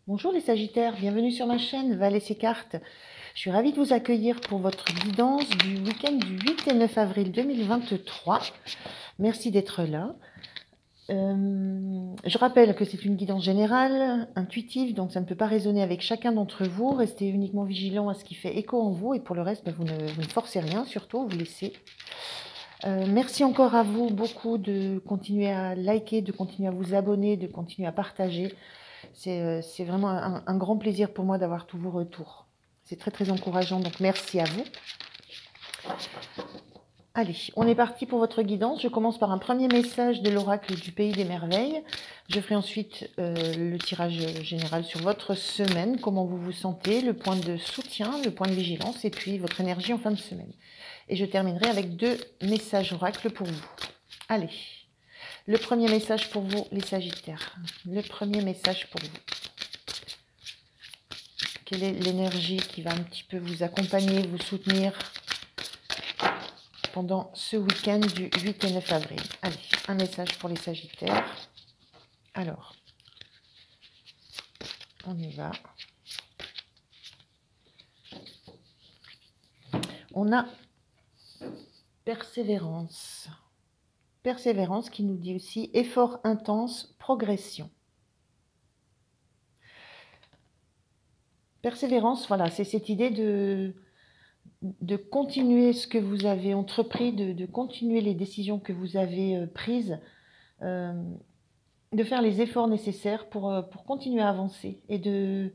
Bonjour les Sagittaires, bienvenue sur ma chaîne Val et ses cartes. Je suis ravie de vous accueillir pour votre guidance du week-end du 8 et 9 avril 2023. Merci d'être là. Je rappelle que c'est une guidance générale, intuitive, donc ça ne peut pas résonner avec chacun d'entre vous. Restez uniquement vigilant à ce qui fait écho en vous et pour le reste, vous ne forcez rien, surtout vous laissez. Merci encore à vous beaucoup de continuer à liker, de continuer à vous abonner, de continuer à partager. C'est vraiment un grand plaisir pour moi d'avoir tous vos retours. C'est très très encourageant, donc merci à vous. Allez, on est parti pour votre guidance. Je commence par un premier message de l'oracle du Pays des Merveilles. Je ferai ensuite le tirage général sur votre semaine, comment vous vous sentez, le point de soutien, le point de vigilance et puis votre énergie en fin de semaine. Et je terminerai avec 2 messages oracles pour vous. Allez, le premier message pour vous, les Sagittaires. Le premier message pour vous. Quelle est l'énergie qui va un petit peu vous accompagner, vous soutenir pendant ce week-end du 8 et 9 avril? Allez, un message pour les Sagittaires. Alors, on y va. On a persévérance. Persévérance qui nous dit aussi effort intense, progression. Persévérance, voilà, c'est cette idée de continuer ce que vous avez entrepris, de continuer les décisions que vous avez prises, de faire les efforts nécessaires pour continuer à avancer et de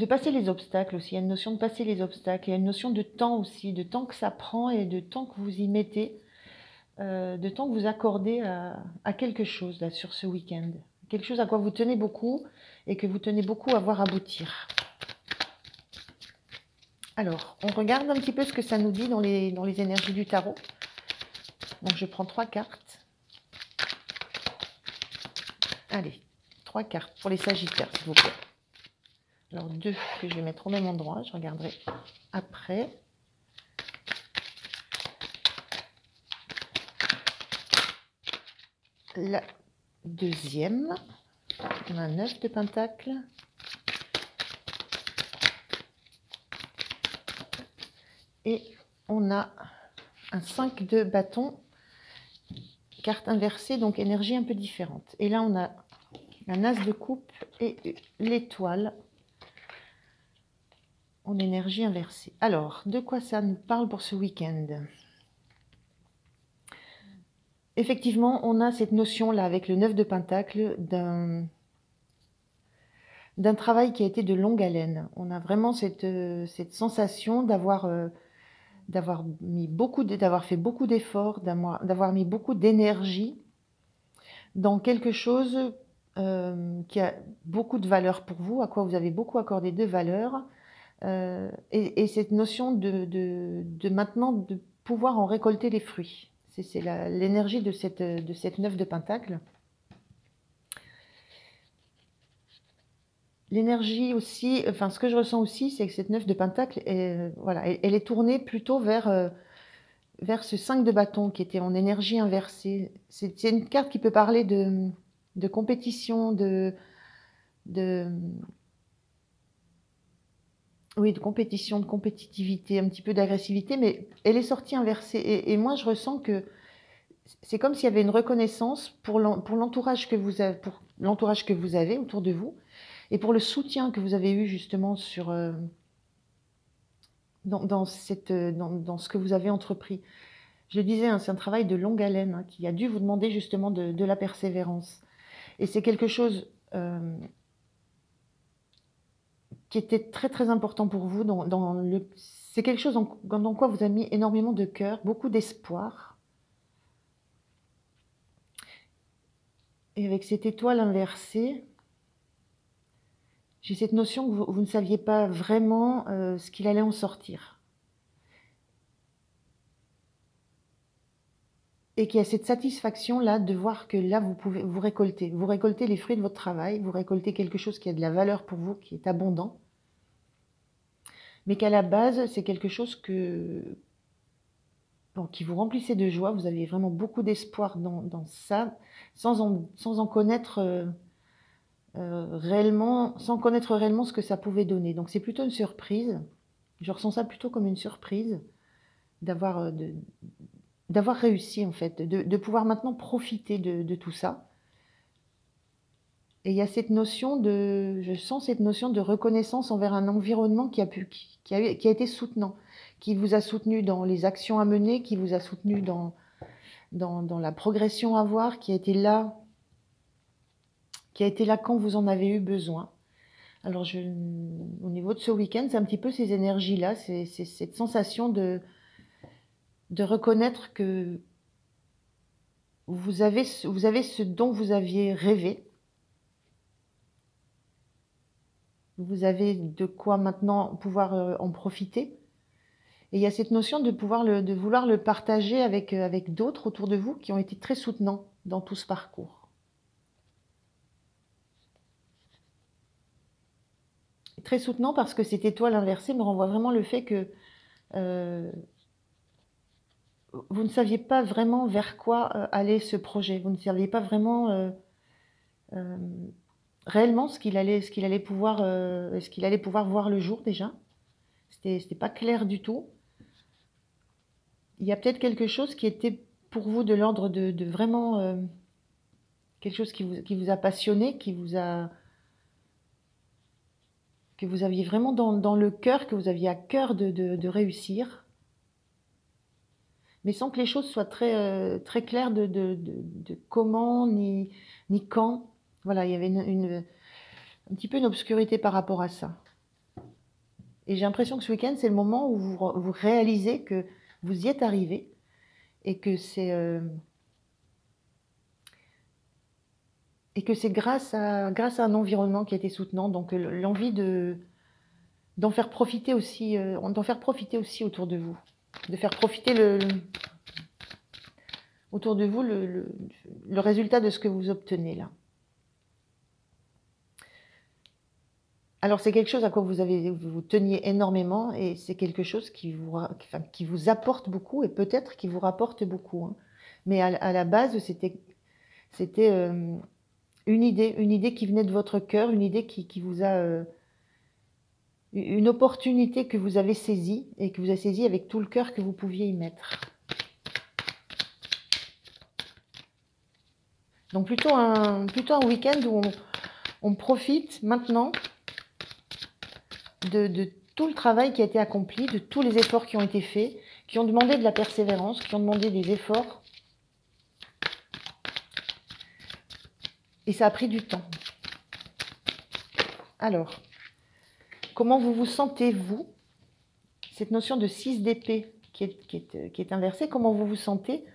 passer les obstacles aussi. Il y a une notion de passer les obstacles, il y a une notion de temps aussi, de temps que ça prend et de temps que vous y mettez, de temps que vous accordez à quelque chose là, sur ce week-end. Quelque chose à quoi vous tenez beaucoup et que vous tenez beaucoup à voir aboutir. Alors, on regarde un petit peu ce que ça nous dit dans les énergies du tarot. Donc, je prends 3 cartes. Allez, 3 cartes pour les Sagittaires, s'il vous plaît. Alors, 2 que je vais mettre au même endroit. Je regarderai après. La deuxième. On a un 9 de pentacle. Et on a un 5 de bâton. Carte inversée, donc énergie un peu différente. Et là, on a un as de coupe et l'étoile en énergie inversée. Alors, de quoi ça nous parle pour ce week-end? Effectivement, on a cette notion-là avec le 9 de pentacle d'un travail qui a été de longue haleine. On a vraiment cette sensation d'avoir fait beaucoup d'efforts, d'avoir mis beaucoup d'énergie dans quelque chose qui a beaucoup de valeur pour vous, à quoi vous avez beaucoup accordé de valeur, et cette notion de maintenant de pouvoir en récolter les fruits. C'est l'énergie de cette 9 de pentacle. L'énergie aussi, enfin ce que je ressens aussi, c'est que cette 9 de pentacle, voilà, elle est tournée plutôt vers ce 5 de bâton qui était en énergie inversée. C'est une carte qui peut parler de compétition, oui, de compétition, de compétitivité, un petit peu d'agressivité, mais elle est sortie inversée. Et moi, je ressens que c'est comme s'il y avait une reconnaissance pour l'entourage que vous avez autour de vous et pour le soutien que vous avez eu justement dans ce que vous avez entrepris. Je le disais, hein, c'est un travail de longue haleine hein, qui a dû vous demander justement de la persévérance. Et c'est quelque chose qui était très très important pour vous. C'est quelque chose dans quoi vous avez mis énormément de cœur, beaucoup d'espoir. Et avec cette étoile inversée, j'ai cette notion que vous ne saviez pas vraiment ce qu'il allait en sortir. Et qu'il y a cette satisfaction-là de voir que là, vous récoltez les fruits de votre travail, vous récoltez quelque chose qui a de la valeur pour vous, qui est abondant, mais qu'à la base, c'est quelque chose qui vous remplissait de joie, vous aviez vraiment beaucoup d'espoir dans ça, sans en connaître réellement, sans connaître réellement ce que ça pouvait donner. Donc c'est plutôt une surprise. Je ressens ça plutôt comme une surprise d'avoir d'avoir réussi en fait, de pouvoir maintenant profiter de tout ça. Et il y a cette notion je sens cette notion de reconnaissance envers un environnement qui a été soutenant, qui vous a soutenu dans les actions à mener, qui vous a soutenu dans la progression à voir, qui a été là quand vous en avez eu besoin. Alors, au niveau de ce week-end, c'est un petit peu ces énergies-là, c'est cette sensation de reconnaître que vous avez ce dont vous aviez rêvé. Vous avez de quoi maintenant pouvoir en profiter. Et il y a cette notion de vouloir le partager avec d'autres autour de vous qui ont été très soutenants dans tout ce parcours. Très soutenant parce que cette étoile inversée me renvoie vraiment le fait que vous ne saviez pas vraiment vers quoi allait ce projet. Vous ne saviez pas vraiment réellement ce qu'il allait pouvoir voir le jour déjà. C'était pas clair du tout. Il y a peut-être quelque chose qui était pour vous de l'ordre de vraiment quelque chose qui vous a passionné, que vous aviez vraiment dans le cœur, que vous aviez à cœur de réussir, mais sans que les choses soient très, très claires de comment ni quand. Voilà, il y avait un petit peu une obscurité par rapport à ça. Et j'ai l'impression que ce week-end, c'est le moment où vous réalisez que vous y êtes arrivé et que c'est grâce à un environnement qui a été soutenant, donc l'envie d'en faire profiter aussi autour de vous, de faire profiter autour de vous le résultat de ce que vous obtenez là. Alors c'est quelque chose à quoi vous teniez énormément et c'est quelque chose qui vous apporte beaucoup et peut-être qui vous rapporte beaucoup, hein. Mais à la base, c'était une idée qui venait de votre cœur, une idée qui vous a une opportunité que vous avez saisie et que vous avez saisie avec tout le cœur que vous pouviez y mettre. Donc plutôt un week-end où on profite maintenant de tout le travail qui a été accompli, de tous les efforts qui ont été faits, qui ont demandé de la persévérance, qui ont demandé des efforts. Et ça a pris du temps. Alors, comment vous vous sentez, vous? Cette notion de 6 d'épée qui est inversée, comment vous vous sentez?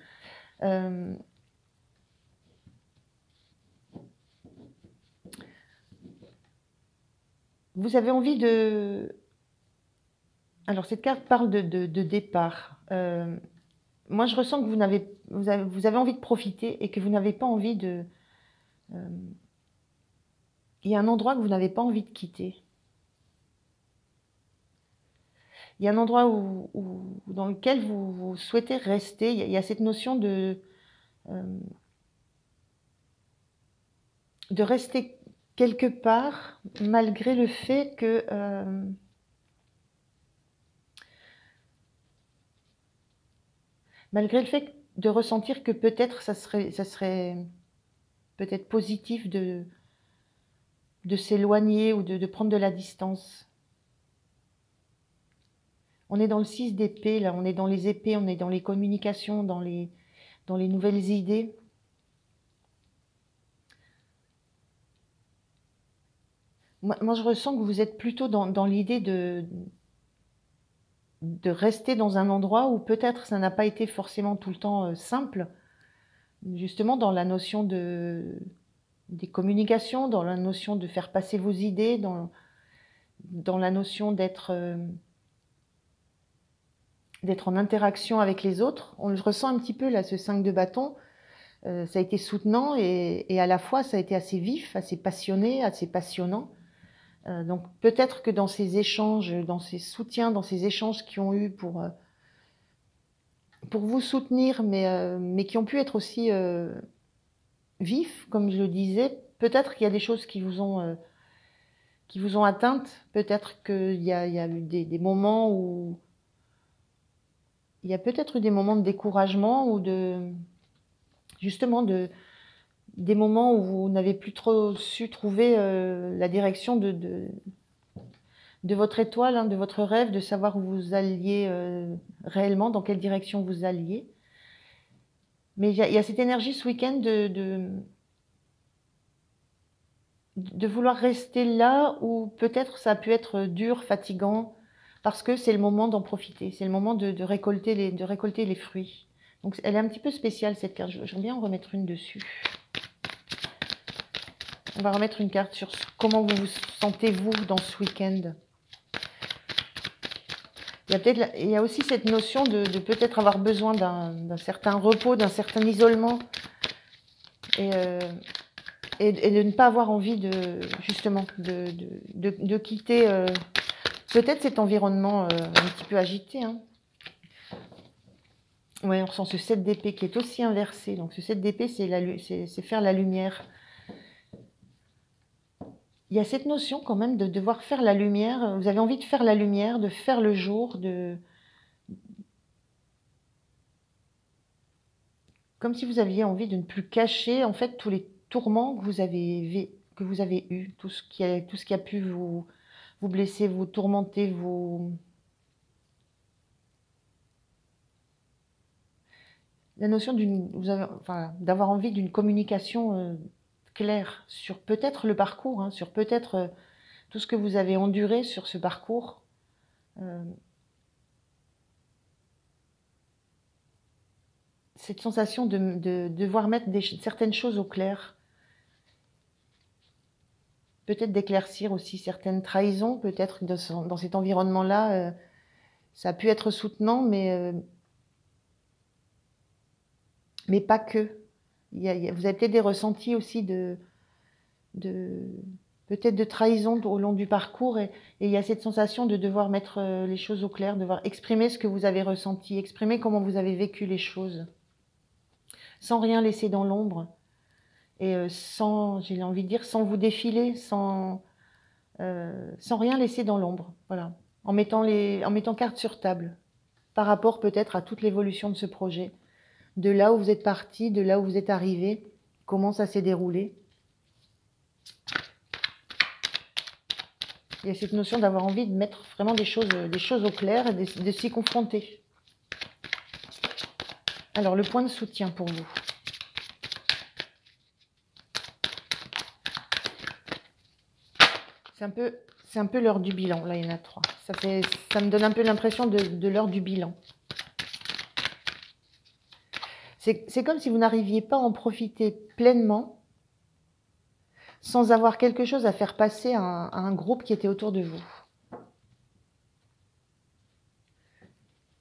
Vous avez envie de... Alors, cette carte parle de départ. Moi, je ressens que vous avez envie de profiter et que vous n'avez pas envie de... il y a un endroit que vous n'avez pas envie de quitter. Il y a un endroit dans lequel vous souhaitez rester. Il y a cette notion de rester quelque part, malgré le fait que... malgré le fait de ressentir que peut-être ça serait peut-être positif de s'éloigner ou de prendre de la distance. On est dans le 6 d'épée, là, on est dans les épées, on est dans les communications, dans les nouvelles idées. Moi, je ressens que vous êtes plutôt dans l'idée de rester dans un endroit où peut-être ça n'a pas été forcément tout le temps simple, justement dans la notion des communications, dans la notion de faire passer vos idées, dans la notion d'être en interaction avec les autres. On le ressent un petit peu là, ce 5 de bâton. Ça a été soutenant et à la fois ça a été assez vif, assez passionné, assez passionnant. Donc peut-être que dans ces échanges, dans ces soutiens, dans ces échanges qui ont eu pour vous soutenir, mais qui ont pu être aussi vifs, comme je le disais, peut-être qu'il y a des choses qui vous ont atteinte. Peut-être qu'il y a eu des moments où il y a peut-être eu des moments de découragement ou justement des moments où vous n'avez plus trop su trouver la direction de votre étoile, hein, de votre rêve, de savoir où vous alliez réellement, dans quelle direction vous alliez. Mais il y a cette énergie ce week-end de vouloir rester là où peut-être ça a pu être dur, fatigant, parce que c'est le moment d'en profiter, c'est le moment de récolter les fruits. Donc elle est un petit peu spéciale cette carte, j'aimerais bien en remettre une dessus. On va remettre une carte sur comment vous vous sentez-vous dans ce week-end. Il y a aussi cette notion de peut-être avoir besoin d'un certain repos, d'un certain isolement, et de ne pas avoir envie justement de quitter peut-être cet environnement un petit peu agité. Hein. Ouais, on ressent ce 7 d'épée qui est aussi inversé. Donc ce 7 d'épée, c'est faire la lumière. Il y a cette notion quand même de devoir faire la lumière. Vous avez envie de faire la lumière, de faire le jour, comme si vous aviez envie de ne plus cacher en fait tous les tourments que vous avez eus, tout ce qui a pu vous blesser, vous tourmenter, la notion d'avoir envie d'une communication claire sur peut-être le parcours, hein, sur peut-être tout ce que vous avez enduré sur ce parcours. Cette sensation de devoir mettre certaines choses au clair. Peut-être d'éclaircir aussi certaines trahisons, peut-être dans cet environnement-là, ça a pu être soutenant, mais pas que. Vous avez peut-être des ressentis aussi peut-être de trahison au long du parcours, et il y a cette sensation de devoir mettre les choses au clair, de devoir exprimer ce que vous avez ressenti, exprimer comment vous avez vécu les choses, sans rien laisser dans l'ombre, et j'ai envie de dire, sans vous défiler, sans rien laisser dans l'ombre, voilà, en mettant carte sur table, par rapport peut-être à toute l'évolution de ce projet, de là où vous êtes parti, de là où vous êtes arrivé, comment ça s'est déroulé. Il y a cette notion d'avoir envie de mettre vraiment des choses au clair et de s'y confronter. Alors, le point de soutien pour vous. C'est un peu l'heure du bilan. Là, il y en a 3. Ça me donne un peu l'impression de l'heure du bilan. C'est comme si vous n'arriviez pas à en profiter pleinement sans avoir quelque chose à faire passer à un groupe qui était autour de vous.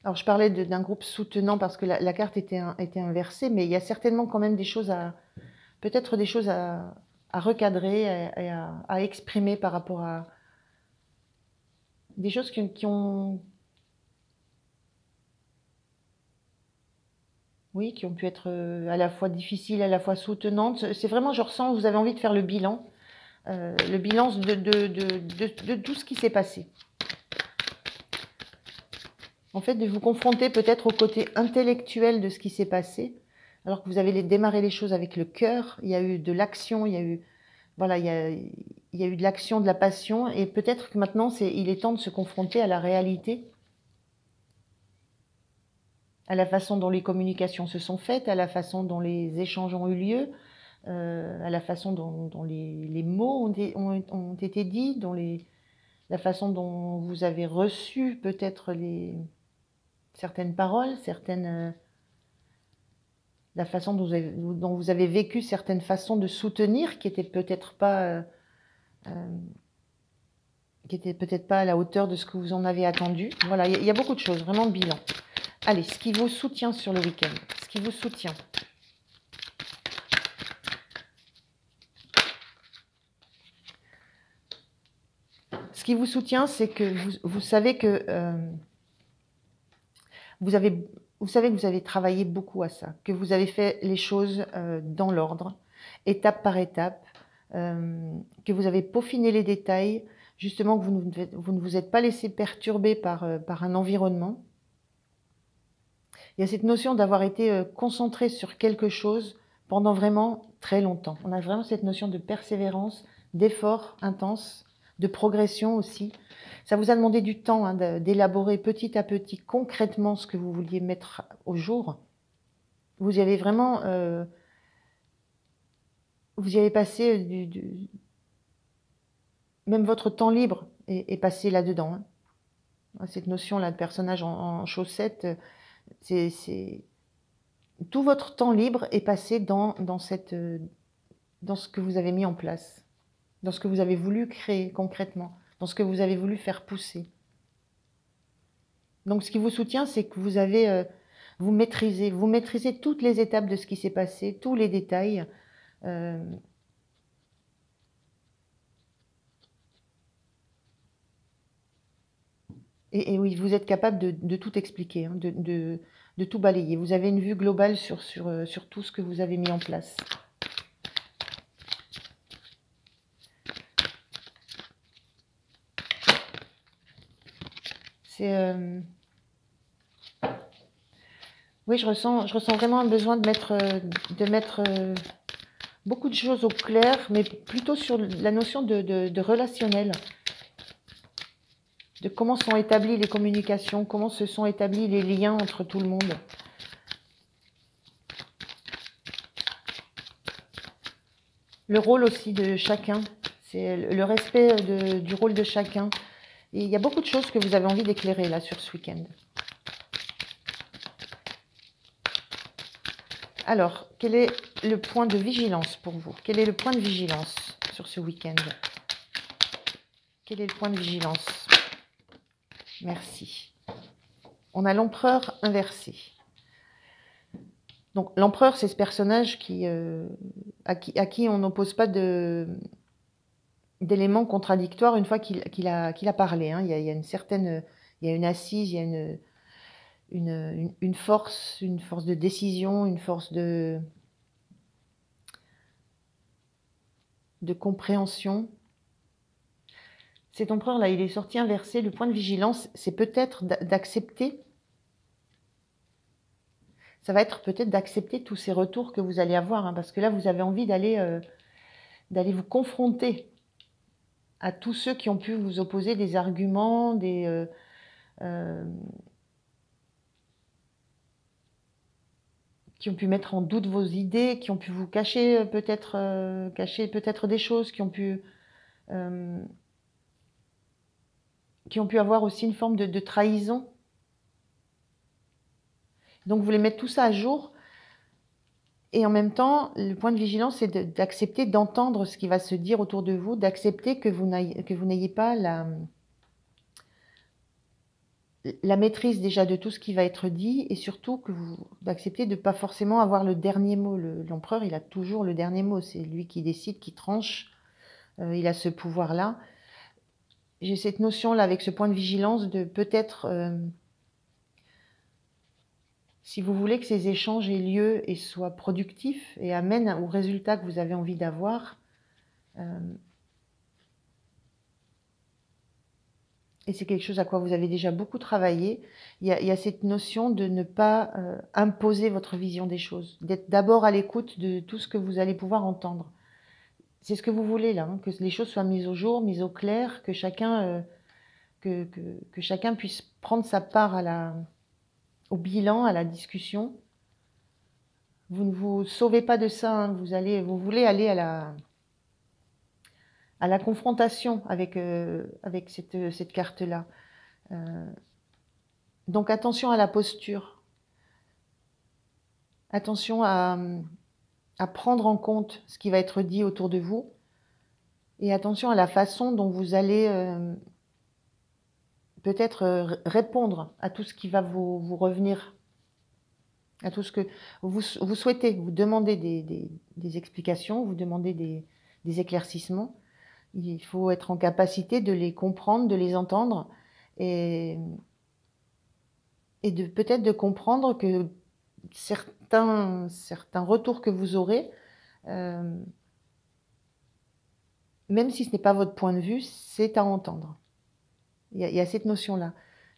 Alors, je parlais d'un groupe soutenant parce que la carte était inversée, mais il y a certainement quand même peut-être des choses à recadrer et à exprimer par rapport à des choses qui ont pu être à la fois difficiles, à la fois soutenantes. C'est vraiment, je ressens, vous avez envie de faire le bilan de tout ce qui s'est passé. En fait, de vous confronter peut-être au côté intellectuel de ce qui s'est passé, alors que vous avez démarré les choses avec le cœur, il y a eu de l'action, il y a eu de l'action, de la passion, et peut-être que maintenant, il est temps de se confronter à la réalité, à la façon dont les communications se sont faites, à la façon dont les échanges ont eu lieu, à la façon dont les mots ont été dits, la façon dont vous avez reçu peut-être certaines paroles, la façon dont vous avez vécu certaines façons de soutenir qui n'étaient peut-être pas à la hauteur de ce que vous en avez attendu. Voilà, il y a beaucoup de choses, vraiment bilan. Allez, ce qui vous soutient sur le week-end, ce qui vous soutient. Ce qui vous soutient, c'est que vous savez que vous savez que vous avez travaillé beaucoup à ça, que vous avez fait les choses dans l'ordre, étape par étape, que vous avez peaufiné les détails, justement que vous ne vous êtes pas laissé perturber par un environnement. Il y a cette notion d'avoir été concentré sur quelque chose pendant vraiment très longtemps. On a vraiment cette notion de persévérance, d'effort intense, de progression aussi. Ça vous a demandé du temps hein, d'élaborer petit à petit concrètement ce que vous vouliez mettre au jour. Vous y avez vraiment... vous y avez passé même votre temps libre est passé là-dedans. Hein. Cette notion-là de personnage en chaussettes, c'est tout votre temps libre est passé dans ce que vous avez mis en place, dans ce que vous avez voulu créer concrètement, dans ce que vous avez voulu faire pousser. Donc ce qui vous soutient, c'est que vous maîtrisez toutes les étapes de ce qui s'est passé, tous les détails. Et oui, vous êtes capable de tout expliquer, hein, de tout balayer. Vous avez une vue globale sur tout ce que vous avez mis en place. Oui, je ressens vraiment un besoin de mettre beaucoup de choses au clair, mais plutôt sur la notion de relationnel, de comment sont établies les communications, comment se sont établis les liens entre tout le monde. Le rôle aussi de chacun, c'est le respect du rôle de chacun. Et il y a beaucoup de choses que vous avez envie d'éclairer là sur ce week-end. Alors, quel est le point de vigilance pour vous? Quel est le point de vigilance sur ce week-end? Quel est le point de vigilance? Merci. On a l'empereur inversé. Donc l'empereur, c'est ce personnage à qui on n'oppose pas d'éléments contradictoires une fois qu'il a parlé. Hein. Il y a une assise, il y a une force de décision, une force de compréhension. Cet empereur-là, il est sorti inversé. Le point de vigilance, c'est peut-être d'accepter. Ça va être peut-être d'accepter tous ces retours que vous allez avoir, hein, parce que là, vous avez envie d'aller vous confronter à tous ceux qui ont pu vous opposer des arguments, qui ont pu mettre en doute vos idées, qui ont pu vous cacher peut-être des choses, qui ont pu avoir aussi une forme de trahison. Donc vous voulez mettre tout ça à jour. Et en même temps, le point de vigilance, c'est d'accepter d'entendre ce qui va se dire autour de vous, d'accepter que vous n'ayez pas la maîtrise déjà de tout ce qui va être dit, et surtout d'accepter de ne pas forcément avoir le dernier mot. L'empereur, il a toujours le dernier mot. C'est lui qui décide, qui tranche. Il a ce pouvoir-là. J'ai cette notion-là avec ce point de vigilance de peut-être... si vous voulez que ces échanges aient lieu et soient productifs et amènent au résultat que vous avez envie d'avoir, et c'est quelque chose à quoi vous avez déjà beaucoup travaillé, il y a cette notion de ne pas imposer votre vision des choses, d'être d'abord à l'écoute de tout ce que vous allez pouvoir entendre. C'est ce que vous voulez là, hein, que les choses soient mises au jour, mises au clair, que chacun puisse prendre sa part au bilan, à la discussion. Vous ne vous sauvez pas de ça, hein. Vous voulez aller à la confrontation avec cette carte-là. Donc attention à la posture. Attention à prendre en compte ce qui va être dit autour de vous. Et attention à la façon dont vous allez peut-être répondre à tout ce qui va vous revenir, à tout ce que vous souhaitez. Vous demandez des explications, vous demandez des éclaircissements. Il faut être en capacité de les comprendre, de les entendre et peut-être de comprendre que certains retours que vous aurez même si ce n'est pas votre point de vue, c'est à entendre. Il y a cette notion-là.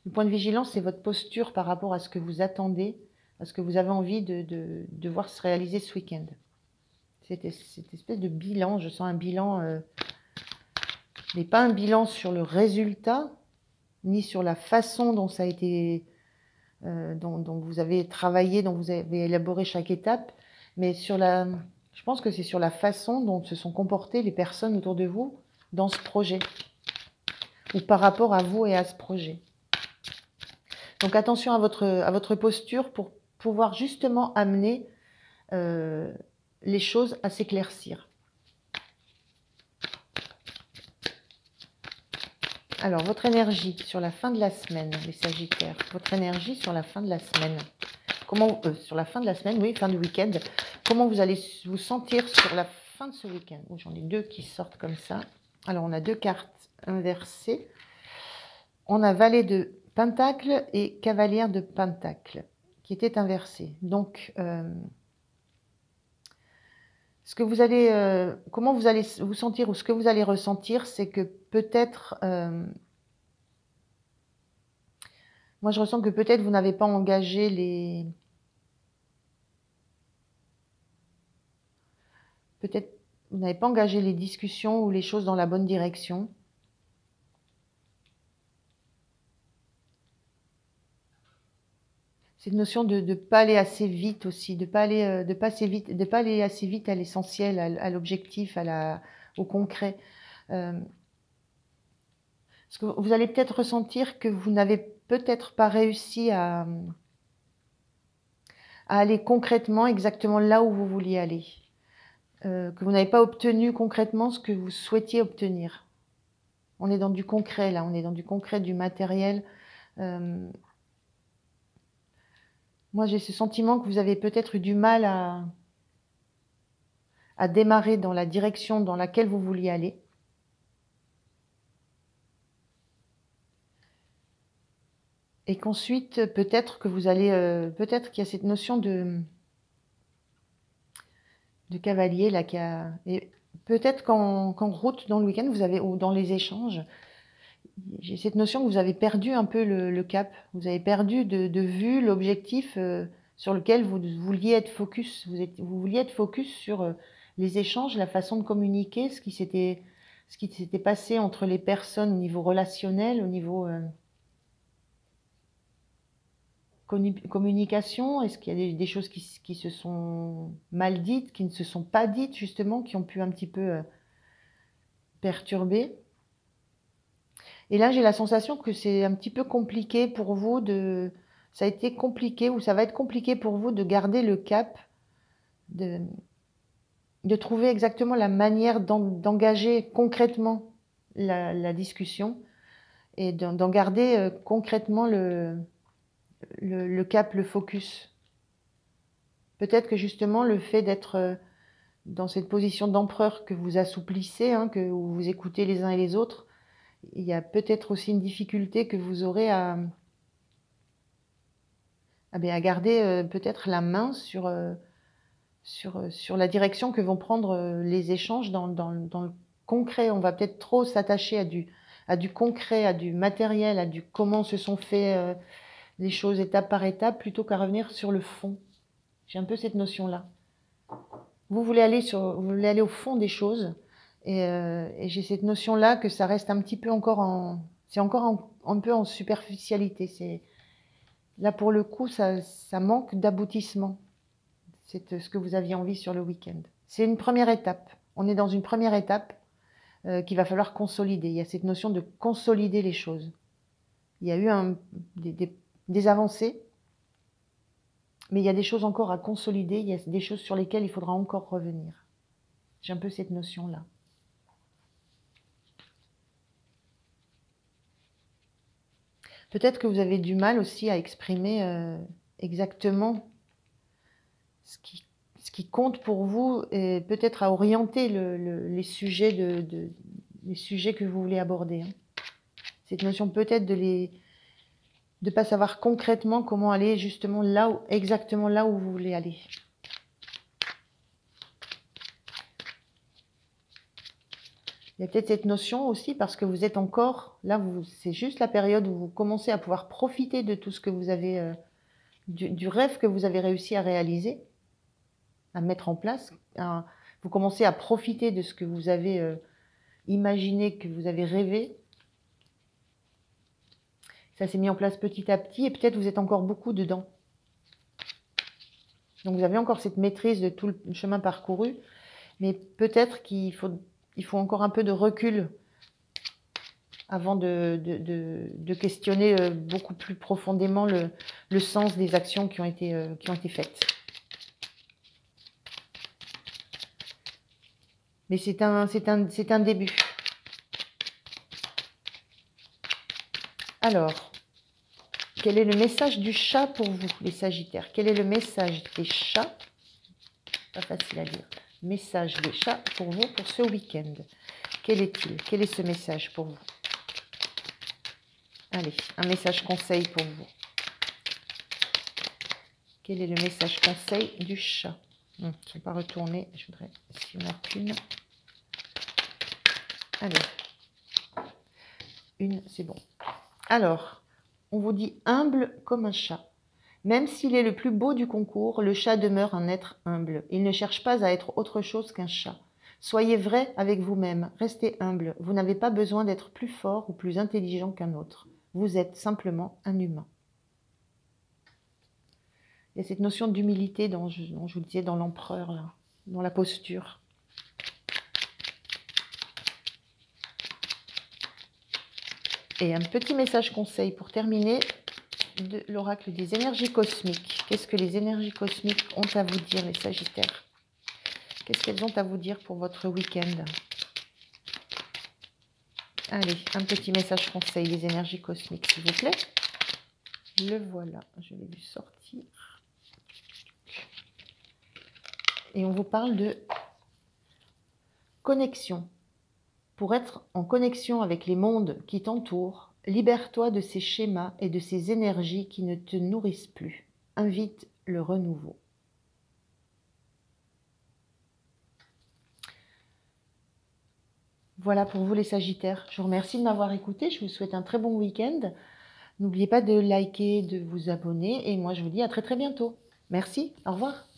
Le point de vigilance, c'est votre posture par rapport à ce que vous attendez, à ce que vous avez envie de voir se réaliser ce week-end. Cette espèce de bilan, je sens un bilan, mais pas un bilan sur le résultat, ni sur la façon dont ça a été, dont vous avez travaillé, dont vous avez élaboré chaque étape, mais je pense que c'est sur la façon dont se sont comportées les personnes autour de vous dans ce projet, ou par rapport à vous et à ce projet. Donc attention à votre posture pour pouvoir justement amener les choses à s'éclaircir. Alors, votre énergie sur la fin de la semaine, les Sagittaires, votre énergie sur la fin de la semaine. Comment, sur la fin de la semaine, oui, fin du week-end, comment vous allez vous sentir sur la fin de ce week-end? J'en ai deux qui sortent comme ça. Alors, on a deux cartes inversées. On a Valet de Pentacle et Cavalière de Pentacle qui étaient inversés. Donc, ce que vous allez, comment vous allez vous sentir ou ce que vous allez ressentir, c'est que peut-être, moi je ressens que peut-être vous n'avez pas engagé les, peut-être vous n'avez pas engagé les discussions ou les choses dans la bonne direction. Cette notion de ne pas aller assez vite aussi, de pas aller, de pas aller assez vite à l'essentiel, à l'objectif, au concret. Parce que vous allez peut-être ressentir que vous n'avez peut-être pas réussi à aller concrètement exactement là où vous vouliez aller. Que vous n'avez pas obtenu concrètement ce que vous souhaitiez obtenir. On est dans du concret là, on est dans du concret, du matériel. Moi, j'ai ce sentiment que vous avez peut-être eu du mal à démarrer dans la direction dans laquelle vous vouliez aller. Et qu'ensuite, peut-être que vous allez, peut-être qu'il y a cette notion de cavalier là et peut-être qu'en route dans le week-end, vous avez, ou dans les échanges, j'ai cette notion que vous avez perdu un peu le cap. Vous avez perdu de vue l'objectif sur lequel vous vouliez être focus. Vous vouliez être focus sur les échanges, la façon de communiquer, ce qui s'était passé entre les personnes au niveau relationnel, au niveau communication. Est-ce qu'il y a des choses qui se sont mal dites, qui ne se sont pas dites justement, qui ont pu un petit peu perturber? Et là, j'ai la sensation que c'est un petit peu compliqué pour vous ça a été compliqué ou ça va être compliqué pour vous de garder le cap, de trouver exactement la manière d'engager concrètement la discussion et d'en garder concrètement le cap, le focus. Peut-être que justement le fait d'être dans cette position d'empereur que vous assouplissez, que vous écoutez les uns et les autres, il y a peut-être aussi une difficulté que vous aurez à garder peut-être la main sur la direction que vont prendre les échanges dans le concret. On va peut-être trop s'attacher à du concret, à du matériel, à du comment se sont fait les choses étape par étape, plutôt qu'à revenir sur le fond. J'ai un peu cette notion-là. Vous voulez aller au fond des choses, et j'ai cette notion-là que ça reste un petit peu encore c'est encore un peu en superficialité. Là, pour le coup, ça manque d'aboutissement. C'est ce que vous aviez envie sur le week-end. C'est une première étape. On est dans une première étape qu'il va falloir consolider. Il y a cette notion de consolider les choses. Il y a eu des avancées, mais il y a des choses encore à consolider. Il y a des choses sur lesquelles il faudra encore revenir. J'ai un peu cette notion-là. Peut-être que vous avez du mal aussi à exprimer exactement ce qui compte pour vous, et peut-être à orienter les sujets les sujets que vous voulez aborder. Cette notion peut-être de pas savoir concrètement comment aller justement exactement là où vous voulez aller. Il y a peut-être cette notion aussi parce que vous êtes encore, là, c'est juste la période où vous commencez à pouvoir profiter de tout ce que vous avez, du rêve que vous avez réussi à réaliser, à mettre en place. Vous commencez à profiter de ce que vous avez imaginé, que vous avez rêvé. Ça s'est mis en place petit à petit et peut-être vous êtes encore beaucoup dedans. Donc vous avez encore cette maîtrise de tout le chemin parcouru, mais peut-être qu'il faut encore un peu de recul avant de questionner beaucoup plus profondément le sens des actions qui ont été faites. Mais c'est un début. Alors, quel est le message du chat pour vous, les Sagittaires? Quel est le message des chats? Pas facile à dire. Message des chats pour vous pour ce week-end. Quel est-il? Quel est ce message pour vous? Allez, un message conseil pour vous. Quel est le message conseil du chat? Je ne vais pas retourner. Je voudrais, s'il n'y en a qu'une. Allez. Une, c'est bon. Alors, on vous dit humble comme un chat. Même s'il est le plus beau du concours, le chat demeure un être humble. Il ne cherche pas à être autre chose qu'un chat. Soyez vrai avec vous-même, restez humble. Vous n'avez pas besoin d'être plus fort ou plus intelligent qu'un autre. Vous êtes simplement un humain. Il y a cette notion d'humilité dont je vous disais dans l'empereur, dans la posture. Et un petit message conseil pour terminer de l'oracle des énergies cosmiques. Qu'est-ce que les énergies cosmiques ont à vous dire, les Sagittaires? Qu'est-ce qu'elles ont à vous dire pour votre week-end? Allez, un petit message conseil des énergies cosmiques, s'il vous plaît. Le voilà, je l'ai vu sortir. Et on vous parle de connexion. Pour être en connexion avec les mondes qui t'entourent, libère-toi de ces schémas et de ces énergies qui ne te nourrissent plus. Invite le renouveau. Voilà pour vous les Sagittaires. Je vous remercie de m'avoir écouté. Je vous souhaite un très bon week-end. N'oubliez pas de liker, de vous abonner. Et moi, je vous dis à très très bientôt. Merci. Au revoir.